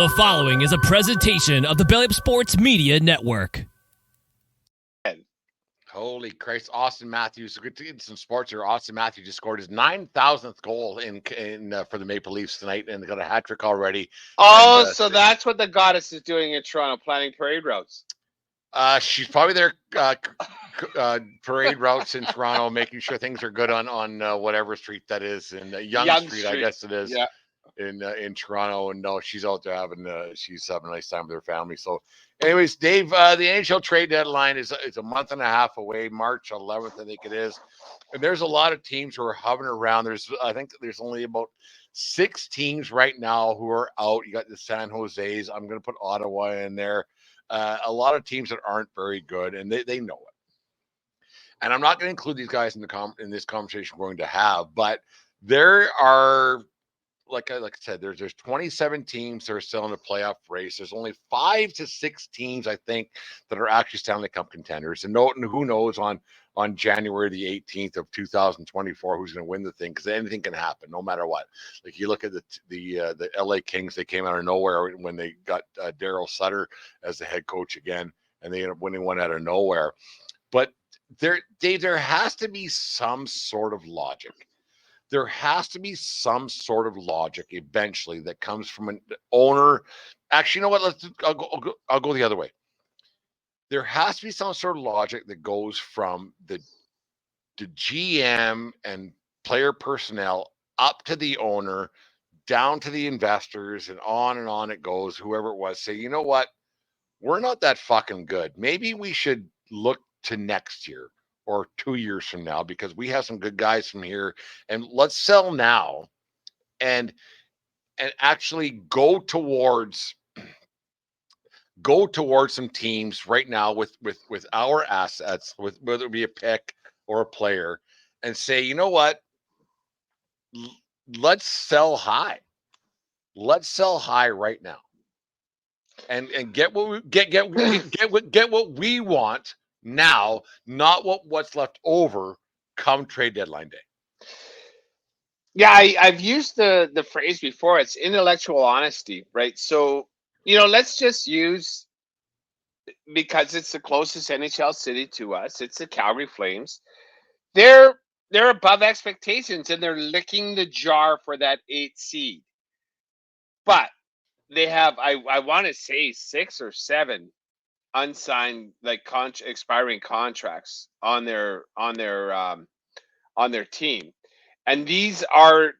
The following is a presentation of the Belly Up Sports Media Network. Holy Christ, Austin Matthews. Good to get some sports here. Austin Matthews just scored his 9,000th goal in for the Maple Leafs tonight and got a hat trick already. Oh, so that's what the goddess is doing in Toronto, planning parade routes. She's probably there parade routes in Toronto, making sure things are good on whatever street that is, in Young Street, I guess it is. Yeah. In Toronto, and no, she's out there having a nice time with her family. So, anyways, Dave, the NHL trade deadline is a month and a half away, March 11th, I think it is. And there's a lot of teams who are hovering around. I think there's only about 6 teams right now who are out. You got the San Jose's. I'm going to put Ottawa in there. A lot of teams that aren't very good, and they know it. And I'm not going to include these guys in this conversation we're going to have, but there are, like I said, there's 27 teams that are still in the playoff race. There's only 5 to 6 teams, I think, that are actually Stanley Cup contenders. And who knows on January the 18th of 2024 who's going to win the thing, because anything can happen no matter what. Like you look at the LA Kings, they came out of nowhere when they got Daryl Sutter as the head coach again, and they ended up winning one out of nowhere. But there has to be some sort of logic. There has to be some sort of logic eventually that comes from an owner. Actually, you know what? I'll go the other way. There has to be some sort of logic that goes from the GM and player personnel up to the owner, down to the investors, and on it goes. Whoever it was, say, you know what? We're not that fucking good. Maybe we should look to next year or 2 years from now, because we have some good guys from here, and let's sell now and actually go towards some teams right now with our assets, with whether it be a pick or a player, and say, you know what, let's sell high. Let's sell high right now, and get what we get what we want now, not what's left over come trade deadline day. Yeah, I've used the phrase before. It's intellectual honesty, right? So, let's just use, because it's the closest NHL city to us, it's the Calgary Flames. They're above expectations, and they're licking the jar for that 8th seed. But they have, I want to say, 6 or 7 unsigned, like expiring contracts on their team. And these are,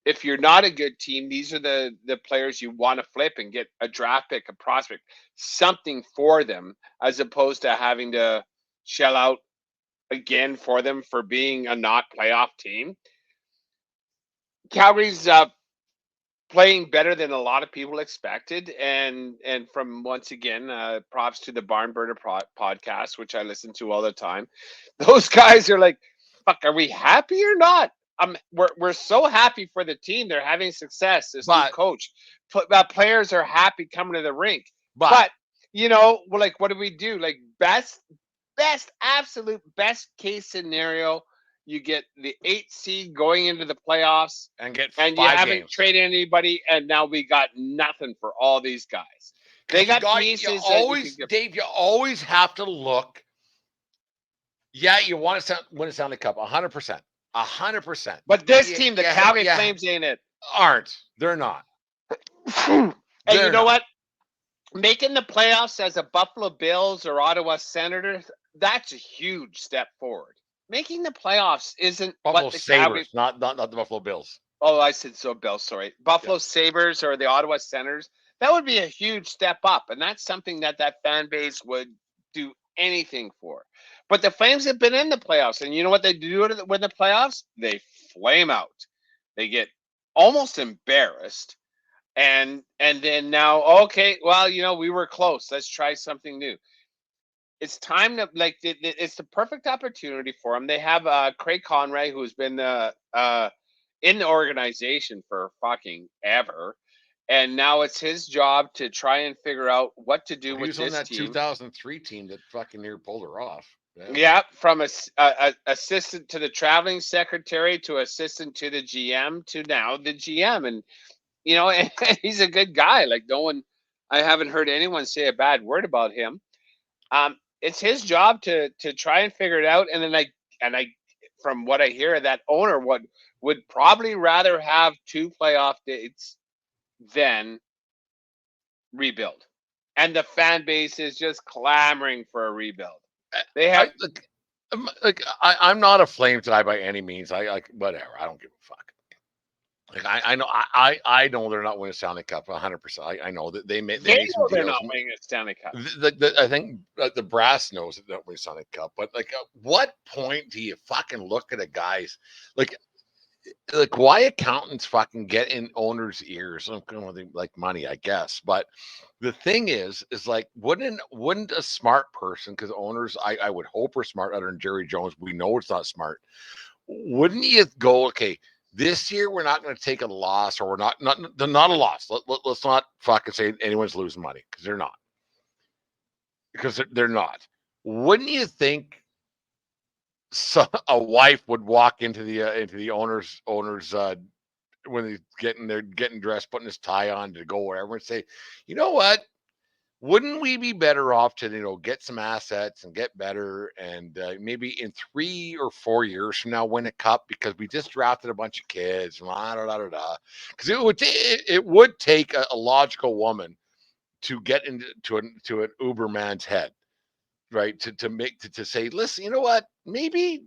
if you're not a good team, these are the players you want to flip and get a draft pick, a prospect, something for them, as opposed to having to shell out again for them for being a not playoff team. Calgary's playing better than a lot of people expected, and from, once again, props to the Barnburner podcast, which I listen to all the time. Those guys are like, fuck, are we happy or not? We're so happy for the team. They're having success. This new coach, players are happy coming to the rink. But like, what do we do? Like, absolute best case scenario, you get the 8th seed going into the playoffs, and you haven't traded anybody, and now we got nothing for all these guys. They got pieces. Dave, you always have to look. Yeah, you want to win a Stanley Cup, 100%. 100%. But this team, the Calgary Flames, ain't it? Aren't. They're not. And you know what? Making the playoffs as a Buffalo Bills or Ottawa Senators, that's a huge step forward. Making the playoffs isn't Buffalo what the Sabres, not the Buffalo Bills. Oh, I said so, Bills, sorry. Buffalo Sabres or the Ottawa Senators, that would be a huge step up. And that's something that fan base would do anything for. But the Flames have been in the playoffs, and you know what they do when the playoffs? They flame out. They get almost embarrassed, and then now, okay, well, we were close. Let's try something new. It's time to, like, it's the perfect opportunity for them. They have Craig Conroy, who's been in the organization for fucking ever, and now it's his job to try and figure out what to do with this team. He was on that 2003 team that fucking near pulled her off. Yeah, from assistant to the traveling secretary to assistant to the GM to now the GM. And you know, and he's a good guy. Like I haven't heard anyone say a bad word about him. It's his job to try and figure it out. And then from what I hear, that owner would probably rather have 2 playoff dates than rebuild. And the fan base is just clamoring for a rebuild. They have I'm not a Flames guy by any means. I like whatever. I don't give a fuck. Like I know I know they're not winning a Stanley Cup 100%. I know that they made some they're deals. not winning a Stanley Cup. I think the brass knows that they're not winning a Stanley Cup. But like, at what point do you fucking look at a guy's like why accountants fucking get in owners' ears? I'm going with like money, I guess. But the thing is like, wouldn't a smart person, because owners, I would hope are smart, other than Jerry Jones, we know it's not smart. Wouldn't you go, okay, this year we're not going to take a loss, or we're not a loss. Let's not fucking say anyone's losing money, because they're not. Because they're not. Wouldn't you think a wife would walk into the owner's when he's getting dressed, putting his tie on to go wherever, and say, you know what? Wouldn't we be better off to get some assets and get better, and maybe in 3 or 4 years from now win a cup, because we just drafted a bunch of kids, because it would take a logical woman to get into an Uberman's head, right? To say, listen, you know what? Maybe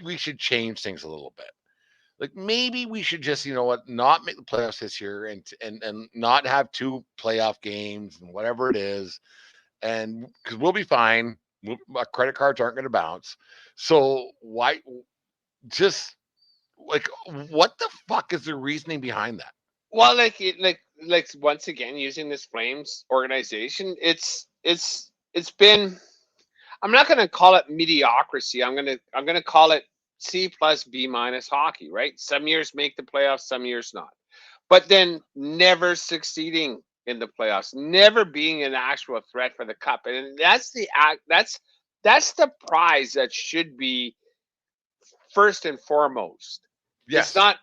we should change things a little bit. Like, maybe we should just, not make the playoffs this year, and not have 2 playoff games and whatever it is, and because we'll be fine. Our credit cards aren't going to bounce. So why just like, what the fuck is the reasoning behind that? Well, like once again, using this Flames organization, it's been. I'm not going to call it mediocrity. I'm gonna call it C plus B minus hockey. Right? Some years make the playoffs, some years not. But then never succeeding in the playoffs, never being an actual threat for the cup, and that's the prize that should be first and foremost. Yes. It's not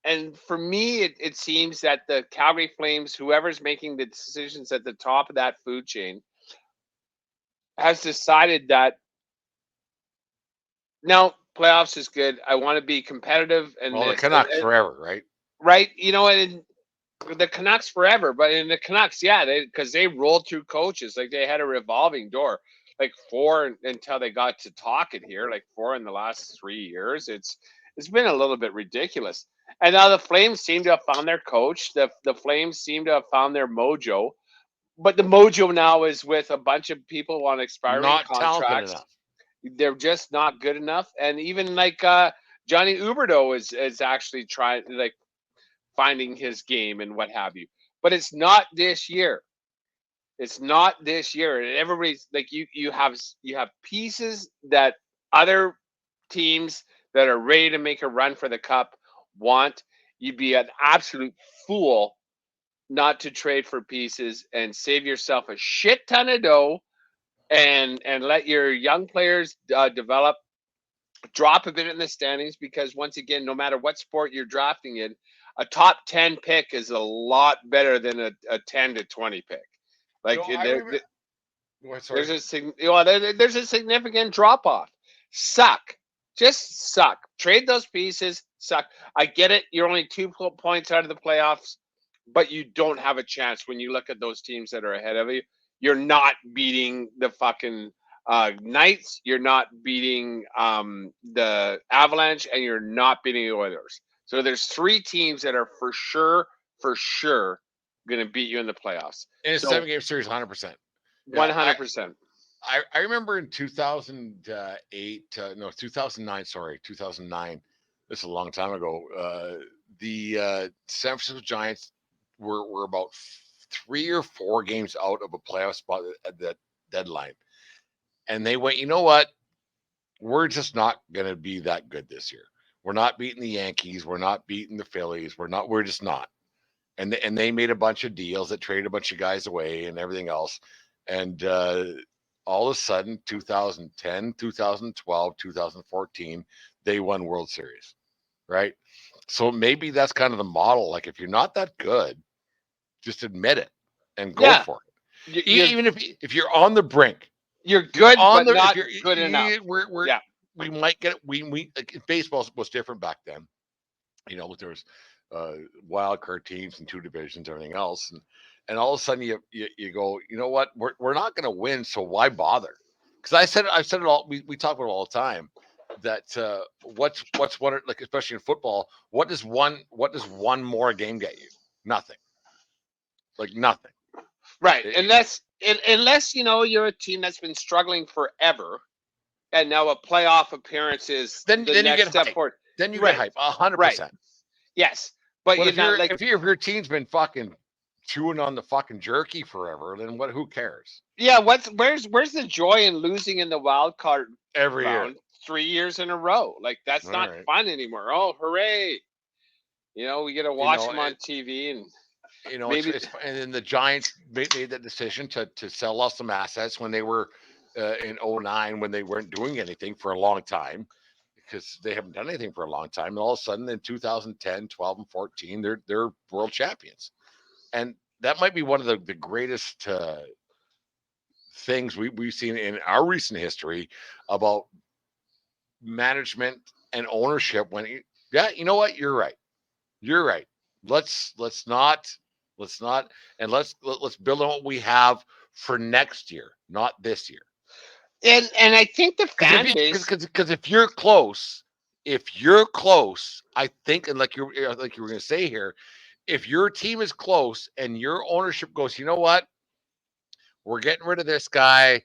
and for me, it seems that the Calgary Flames, whoever's making the decisions at the top of that food chain, has decided that no, playoffs is good. I want to be competitive, and Well, the Canucks forever, right? Right? And the Canucks forever, but in the Canucks, yeah, because they rolled through coaches, like they had a revolving door, like 4 until they got to talking here, like 4 in the last 3 years. It's been a little bit ridiculous. And now the Flames seem to have found their coach. The Flames seem to have found their mojo, but the mojo now is with a bunch of people on expiring Not contracts. talented enough. They're just not good enough. And even like Johnny Huberdeau is actually trying, like, finding his game and what have you. But it's not this year. It's not this year. And everybody's like, you have pieces that other teams that are ready to make a run for the cup want. You'd be an absolute fool not to trade for pieces and save yourself a shit ton of dough, and let your young players develop, drop a bit in the standings, because once again, no matter what sport you're drafting in, a top 10 pick is a lot better than a 10 to 20 pick. Like, there's a significant drop off. Just suck. Trade those pieces. Suck. I get it. You're only 2 points out of the playoffs, but you don't have a chance when you look at those teams that are ahead of you. You're not beating the fucking Knights. You're not beating the Avalanche, and you're not beating the Oilers. So there's 3 teams that are for sure going to beat you in the playoffs. In a 7-game series, 100%. 100%. I remember in 2009. This is a long time ago. The San Francisco Giants were about 3 or 4 games out of a playoff spot at that deadline. And they went, you know what? We're just not going to be that good this year. We're not beating the Yankees. We're not beating the Phillies. We're just not. And they made a bunch of deals that traded a bunch of guys away and everything else. And all of a sudden, 2010, 2012, 2014, they won World Series. right? So maybe that's kind of the model. Like if you're not that good, just admit it and go Yeah, for you, it. you're Even if you're on the brink, you're if you're good, on but the if not you're good enough. we're Yeah, we might get it. We like baseball was different back then. There was wild card teams and two divisions, everything else, and all of a sudden you go, you know what? We're not going to win, so why bother? Because I've said it all. We talk about it all the time. That what's one like especially in football? What does one more game get you? Nothing. Like nothing. right. It- Unless you're a team that's been struggling forever, and now a playoff appearance is the then you next get step hype. forward. Then you get Right, hype. 100%. right. Yes, but But you're not like, if your team's been fucking chewing on the fucking jerky forever, then what? Who cares? yeah. Where's the joy in losing in the wild card Every year. round 3 years in a row? Like that's All not right. fun anymore. Oh, hooray! We get to You watch know, them on TV, and maybe it's and then the Giants made that decision to sell off some assets when they were in '09 when they weren't doing anything for a long time because they haven't done anything for a long time. And all of a sudden in 2010, 12, and 14, they're world champions. And that might be one of the greatest things we've seen in our recent history about management and ownership yeah, you know what? You're right. You're right. Let's not and let's build on what we have for next year, not this year. and I think the Because fan base. if you're close, I think, and like you were going to say here, if your team is close and your ownership goes, you know what, we're getting rid of this guy,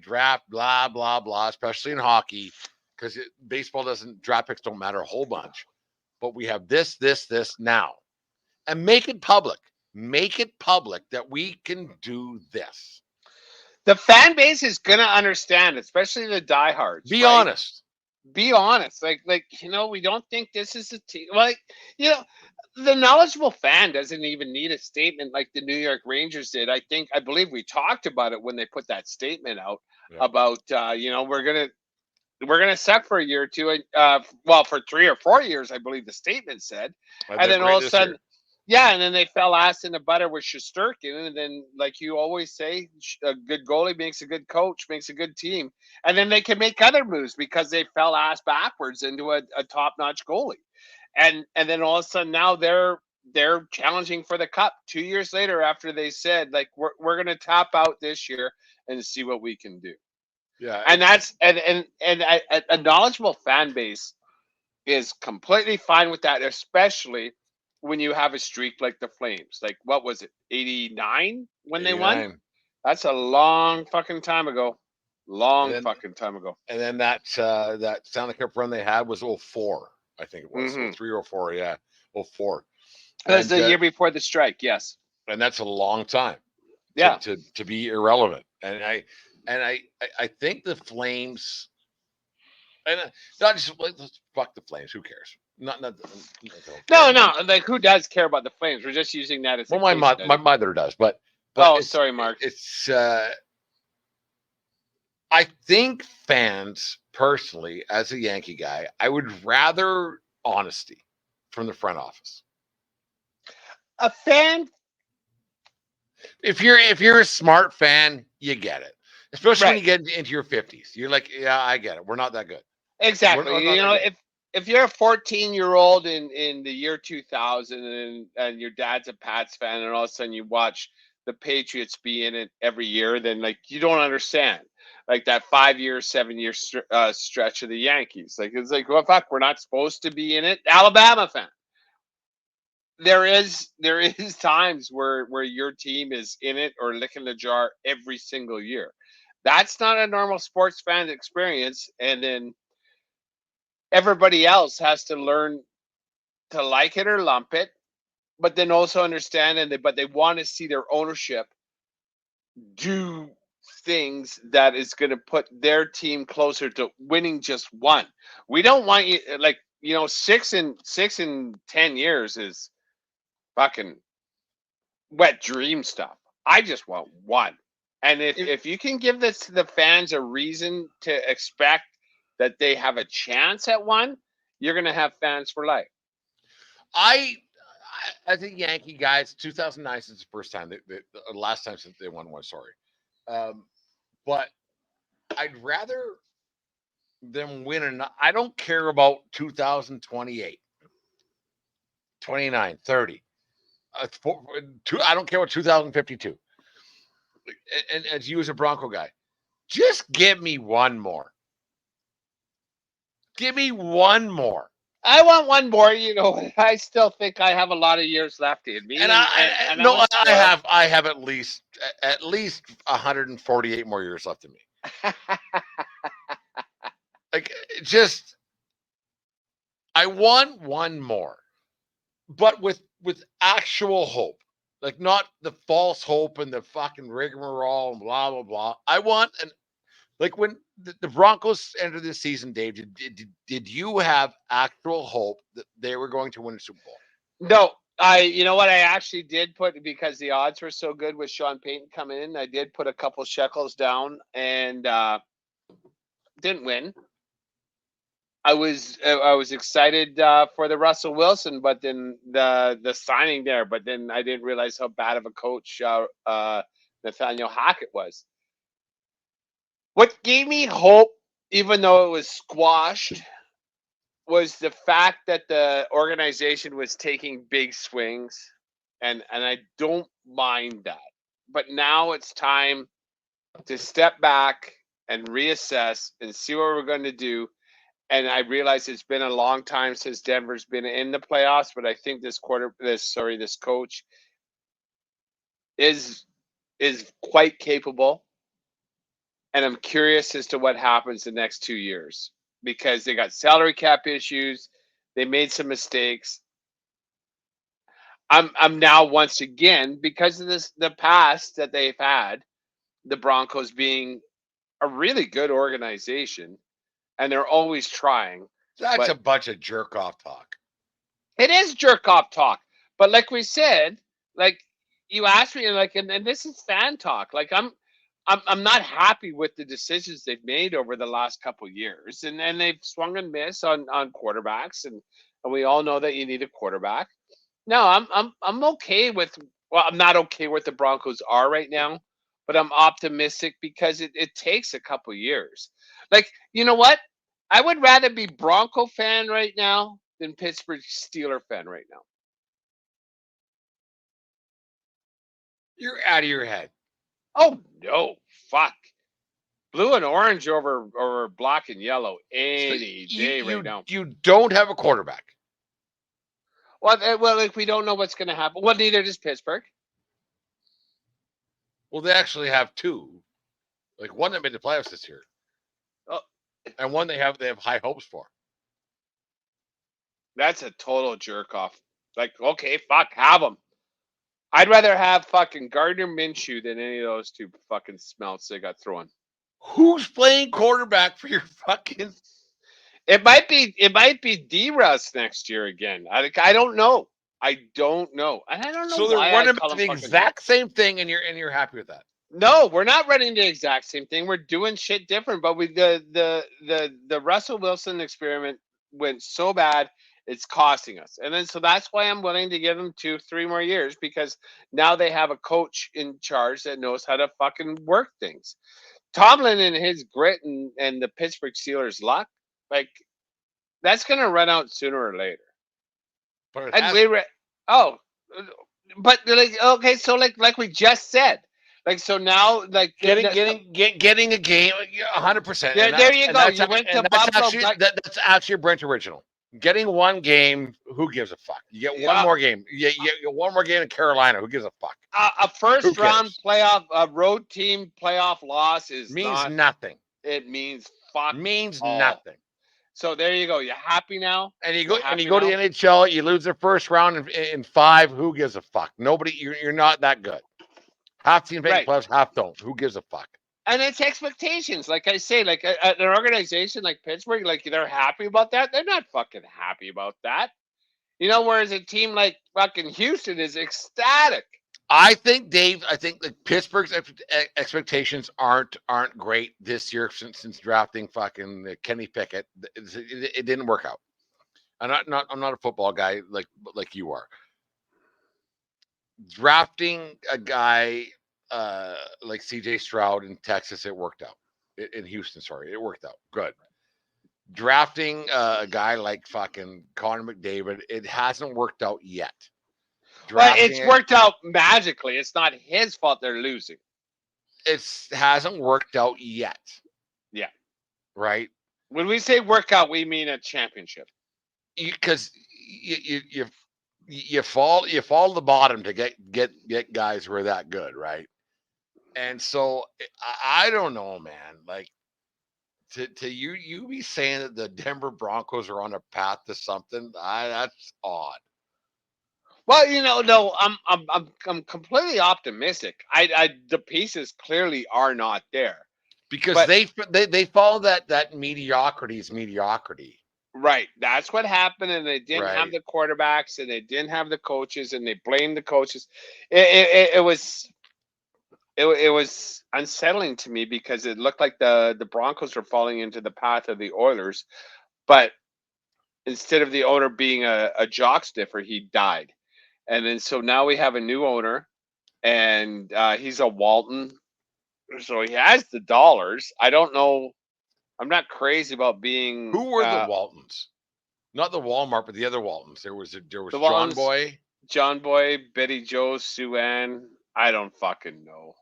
draft, blah blah blah, especially in hockey, because baseball doesn't draft picks don't matter a whole bunch, but we have this now, and make it public. Make it public that we can do this. The fan base is gonna understand, especially the diehards, Be right? honest. Be honest. We don't think this is a team. You know, the knowledgeable fan doesn't even need a statement like the New York Rangers did. I believe we talked about it when they put that statement out Yeah. about we're gonna suck for a year or two, well, for 3 or 4 years, I believe the statement said, and then all of a sudden. Year. Yeah, and then they fell ass in the butter with Shesterkin, and then, like you always say, a good goalie makes a good coach, makes a good team, and then they can make other moves because they fell ass backwards into a top-notch goalie, and then all of a sudden now they're challenging for the cup 2 years later after they said like we're gonna tap out this year and see what we can do. Yeah, And that's a knowledgeable fan base is completely fine with that, especially when you have a streak like the Flames. Like, what was it, 89 when they won? 89. That's a long fucking time ago. And then Fucking time ago. and then that Stanley Cup run they had was '04, I think it was. Mm-hmm. 03 or 04, yeah. '04. That was And the year before the strike, yes. and that's a long time Yeah. to be irrelevant. And I think the Flames, and not just let's fuck the Flames. Who cares? Not No. Like, who does care about the Flames? We're just using that as well, a my case my study. mother does, but Oh, it's, sorry, Mark. It's I think fans personally, as a Yankee guy, I would rather honesty from the front office. A fan. If you're a smart fan, you get it. Especially when Right. you get into your 50s. You're like, yeah, I get it. We're not that good. Exactly. We're not that good. If you're a 14-year-old in the year 2000 and your dad's a Pats fan, and all of a sudden you watch the Patriots be in it every year, then like you don't understand like that 5 year, 7 year stretch of the Yankees. Like, it's like, well, fuck, we're not supposed to be in it. Alabama fan. There is times where your team is in it or licking the jar every single year. That's not a normal sports fan experience, and then everybody else has to learn to like it or lump it, but then also understand, but they want to see their ownership do things that is going to put their team closer to winning just one. We don't want you like 6 and 10 years is fucking wet dream stuff. I just want one. And if you can give the fans a reason to expect that they have a chance at one, you're going to have fans for life. I think Yankee guys, 2009 since the first time, the last time since they won one. Sorry, but I'd rather them win or not. I don't care about 2028, 29, 30. I don't care what 2052. And as you as a Bronco guy, just give me one more. Give me one more. I want one more. You know, I still think I have a lot of years left in me. And I have at least 148 more years left in me. Like, just I want one more, but with actual hope, like not the false hope and the fucking rigmarole and blah blah blah. I want like when the Broncos entered this season, Dave. Did you have actual hope that they were going to win a Super Bowl? No, you know what? I actually did put, because the odds were so good with Sean Payton coming in, I did put a couple shekels down and didn't win. I was excited for the Russell Wilson, but then the signing there, but then I didn't realize how bad of a coach Nathaniel Hackett was. What gave me hope, even though it was squashed, was the fact that the organization was taking big swings, and I don't mind that. But now it's time to step back and reassess and see what we're going to do. And I realize it's been a long time since Denver's been in the playoffs, but I think this coach is quite capable. And I'm curious as to what happens the next 2 years, because they got salary cap issues. They made some mistakes. I'm now, once again, because of the past that they've had, the Broncos being a really good organization, and they're always trying. That's a bunch of jerk off talk. It is jerk off talk. But like we said, like you asked me, like, and this is fan talk. Like I'm not happy with the decisions they've made over the last couple of years, and they've swung and missed on quarterbacks, and we all know that you need a quarterback. No, I'm okay with. Well, I'm not okay with the Broncos are right now, but I'm optimistic because it takes a couple of years. Like, you know what? I would rather be Bronco fan right now than Pittsburgh Steeler fan right now. You're out of your head. Oh no, fuck. Blue and orange over black and yellow any day right now. You don't have a quarterback. Well, like, we don't know what's going to happen. Well, neither does Pittsburgh. Well, they actually have two. Like, one that made the playoffs this year. Oh. And one they have high hopes for. That's a total jerk off. Like, okay, fuck, have them. I'd rather have fucking Gardner Minshew than any of those two fucking smelts they got thrown. Who's playing quarterback for your fucking? It might be D-Russ next year again. I don't know. I don't know. And I don't know. So they're running the exact same thing, and you're happy with that? No, we're not running the exact same thing. We're doing shit different. But the Russell Wilson experiment went so bad, it's costing us. And then so that's why I'm willing to give them 2-3 more years, because now they have a coach in charge that knows how to fucking work things. Tomlin and his grit and the Pittsburgh Steelers' luck, like, that's gonna run out sooner or later. But but like, okay, so like we just said, like, so now, like, getting a game, 100%. There you go. You went to Buffalo. That's actually a Brent original. Getting one game, who gives a fuck? You get one more game. You get one more game in Carolina. Who gives a fuck? A first round playoff, a road team playoff loss means nothing. It means fuck. Means nothing. So there you go. You happy now? And you go to the NHL. You lose the first round in 5. Who gives a fuck? Nobody. You're not that good. Half teams make playoffs, half don't. Who gives a fuck? And it's expectations. Like I say, like an organization like Pittsburgh, like, they're happy about that. They're not fucking happy about that. You know, whereas a team like fucking Houston is ecstatic. I think, Dave, that Pittsburgh's expectations aren't great this year since drafting fucking Kenny Pickett. It didn't work out. I'm not a football guy like you are. Drafting a guy like CJ Stroud in Texas, it worked out. In Houston, sorry, it worked out good. Drafting a guy like fucking Connor McDavid, it hasn't worked out yet. Well, it's worked out magically. It's not his fault they're losing. It hasn't worked out yet. Yeah. Right. When we say workout, we mean a championship. Because you fall to the bottom to get guys who are that good, right? And so I don't know, man. Like to you be saying that the Denver Broncos are on a path to something, that's odd. Well, no, I'm completely optimistic. The pieces clearly are not there because they follow that mediocrity's mediocrity. Right, that's what happened, and they didn't have Right. the quarterbacks, and they didn't have the coaches, and they blamed the coaches. It was unsettling to me because it looked like the Broncos were falling into the path of the Oilers, but instead of the owner being a jock sniffer, he died. And then so now we have a new owner, and he's a Walton, so he has the dollars. I don't know. I'm not crazy about being. Who were the Waltons? Not the Walmart, but the other Waltons. There was the John Waltons, Boy, Betty Joe, Sue Ann. I don't fucking know.